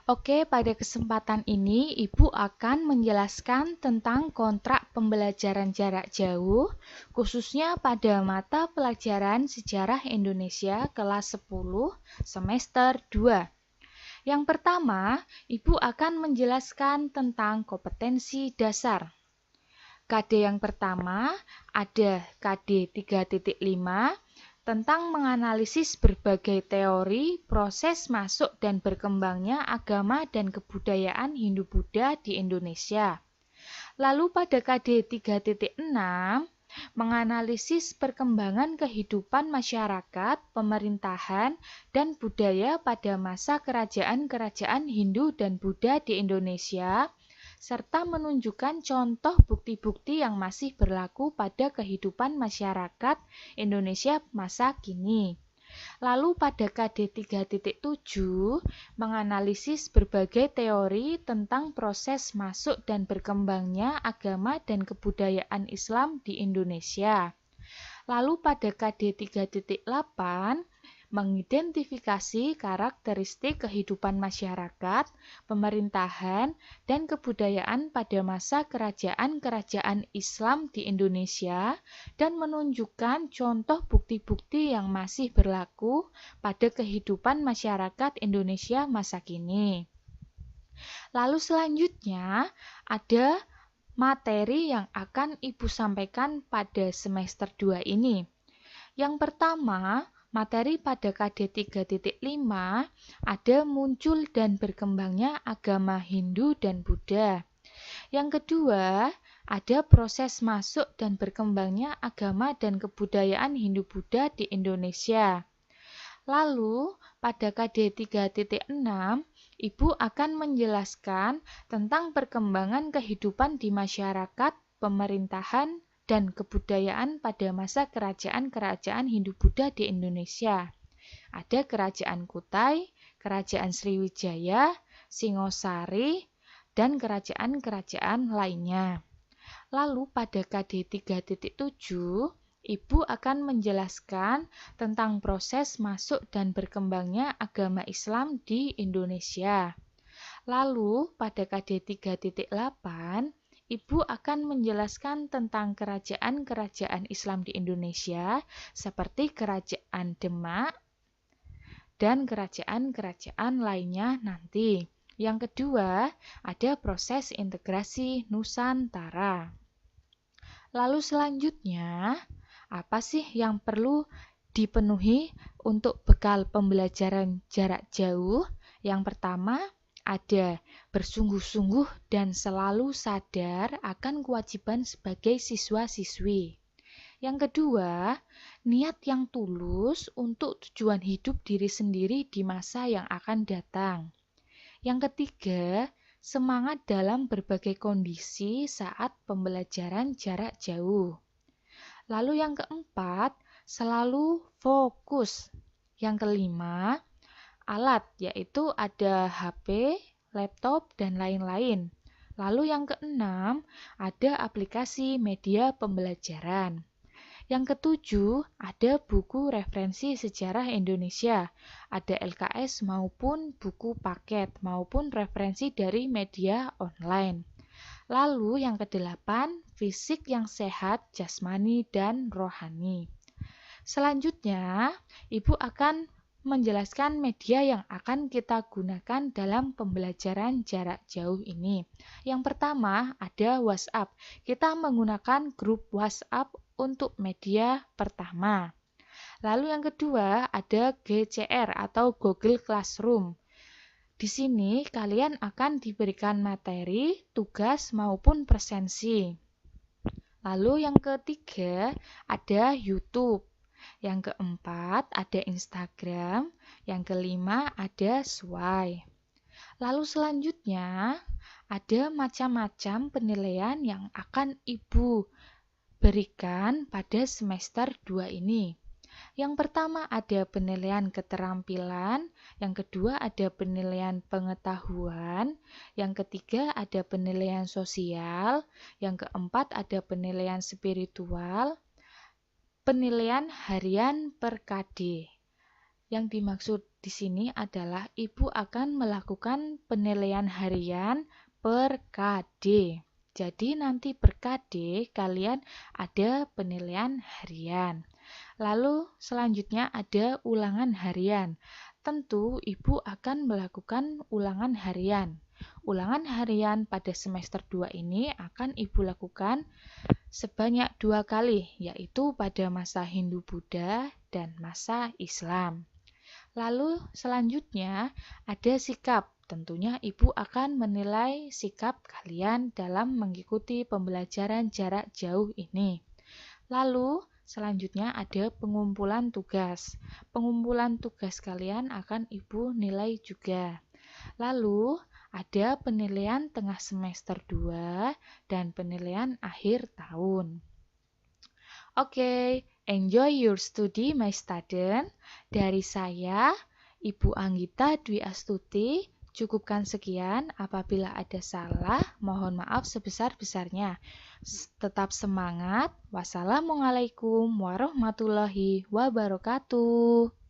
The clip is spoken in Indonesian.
Oke, pada kesempatan ini Ibu akan menjelaskan tentang kontrak pembelajaran jarak jauh, khususnya pada mata pelajaran Sejarah Indonesia kelas 10 semester 2. Yang pertama, Ibu akan menjelaskan tentang kompetensi dasar. KD yang pertama ada KD 3.5 tentang menganalisis berbagai teori, proses masuk dan berkembangnya agama dan kebudayaan Hindu-Buddha di Indonesia. Lalu pada KD 3.6 menganalisis perkembangan kehidupan masyarakat, pemerintahan, dan budaya pada masa kerajaan-kerajaan Hindu dan Buddha di Indonesia, serta menunjukkan contoh bukti-bukti yang masih berlaku pada kehidupan masyarakat Indonesia masa kini. Lalu pada KD 3.7 menganalisis berbagai teori tentang proses masuk dan berkembangnya agama dan kebudayaan Islam di Indonesia. Lalu pada KD 3.8 mengidentifikasi karakteristik kehidupan masyarakat, pemerintahan, dan kebudayaan pada masa kerajaan-kerajaan Islam di Indonesia dan menunjukkan contoh bukti-bukti yang masih berlaku pada kehidupan masyarakat Indonesia masa kini. Lalu selanjutnya ada materi yang akan Ibu sampaikan pada semester 2 ini. Yang pertama, materi pada KD 3.5 ada muncul dan berkembangnya agama Hindu dan Buddha. Yang kedua, ada proses masuk dan berkembangnya agama dan kebudayaan Hindu-Buddha di Indonesia. Lalu, pada KD 3.6, Ibu akan menjelaskan tentang perkembangan kehidupan di masyarakat, pemerintahan, dan kebudayaan pada masa kerajaan-kerajaan Hindu-Buddha di Indonesia. Ada Kerajaan Kutai, Kerajaan Sriwijaya, Singosari, dan kerajaan-kerajaan lainnya. Lalu pada KD 3.7, Ibu akan menjelaskan tentang proses masuk dan berkembangnya agama Islam di Indonesia. Lalu pada KD 3.8, Ibu akan menjelaskan tentang kerajaan-kerajaan Islam di Indonesia seperti Kerajaan Demak dan kerajaan-kerajaan lainnya nanti. Yang kedua, ada proses integrasi Nusantara. Lalu selanjutnya, apa sih yang perlu dipenuhi untuk bekal pembelajaran jarak jauh? Yang pertama, ada bersungguh-sungguh dan selalu sadar akan kewajiban sebagai siswa-siswi. Yang kedua, niat yang tulus untuk tujuan hidup diri sendiri di masa yang akan datang. Yang ketiga, semangat dalam berbagai kondisi saat pembelajaran jarak jauh. Lalu yang keempat, selalu fokus. Yang kelima, alat, yaitu ada HP, laptop, dan lain-lain. Lalu yang keenam, ada aplikasi media pembelajaran. Yang ketujuh, ada buku referensi sejarah Indonesia. Ada LKS maupun buku paket, maupun referensi dari media online. Lalu yang kedelapan, fisik yang sehat, jasmani, dan rohani. Selanjutnya, Ibu akan menjelaskan media yang akan kita gunakan dalam pembelajaran jarak jauh ini. Yang pertama ada WhatsApp. Kita menggunakan grup WhatsApp untuk media pertama. Lalu yang kedua ada GCR atau Google Classroom. Di sini kalian akan diberikan materi, tugas maupun presensi. Lalu yang ketiga ada YouTube. Yang keempat ada Instagram. Yang kelima ada Sway. Lalu selanjutnya ada macam-macam penilaian yang akan Ibu berikan pada semester 2 ini. Yang pertama ada penilaian keterampilan, yang kedua ada penilaian pengetahuan, yang ketiga ada penilaian sosial, yang keempat ada penilaian spiritual, penilaian harian per KD. Yang dimaksud di sini adalah Ibu akan melakukan penilaian harian per KD. Jadi nanti per KD kalian ada penilaian harian. Lalu selanjutnya ada ulangan harian. Tentu Ibu akan melakukan ulangan harian. Ulangan harian pada semester 2 ini akan Ibu lakukan sebanyak 2 kali, yaitu pada masa Hindu-Buddha dan masa Islam. Lalu selanjutnya ada sikap. Tentunya Ibu akan menilai sikap kalian dalam mengikuti pembelajaran jarak jauh ini. Lalu selanjutnya ada pengumpulan tugas. Pengumpulan tugas kalian akan Ibu nilai juga. Lalu ada penilaian tengah semester 2 dan penilaian akhir tahun. Oke, enjoy your study, my student. Dari saya, Ibu Anggita Dwi Astuti, cukupkan sekian. Apabila ada salah, mohon maaf sebesar-besarnya. Tetap semangat. Wassalamualaikum warahmatullahi wabarakatuh.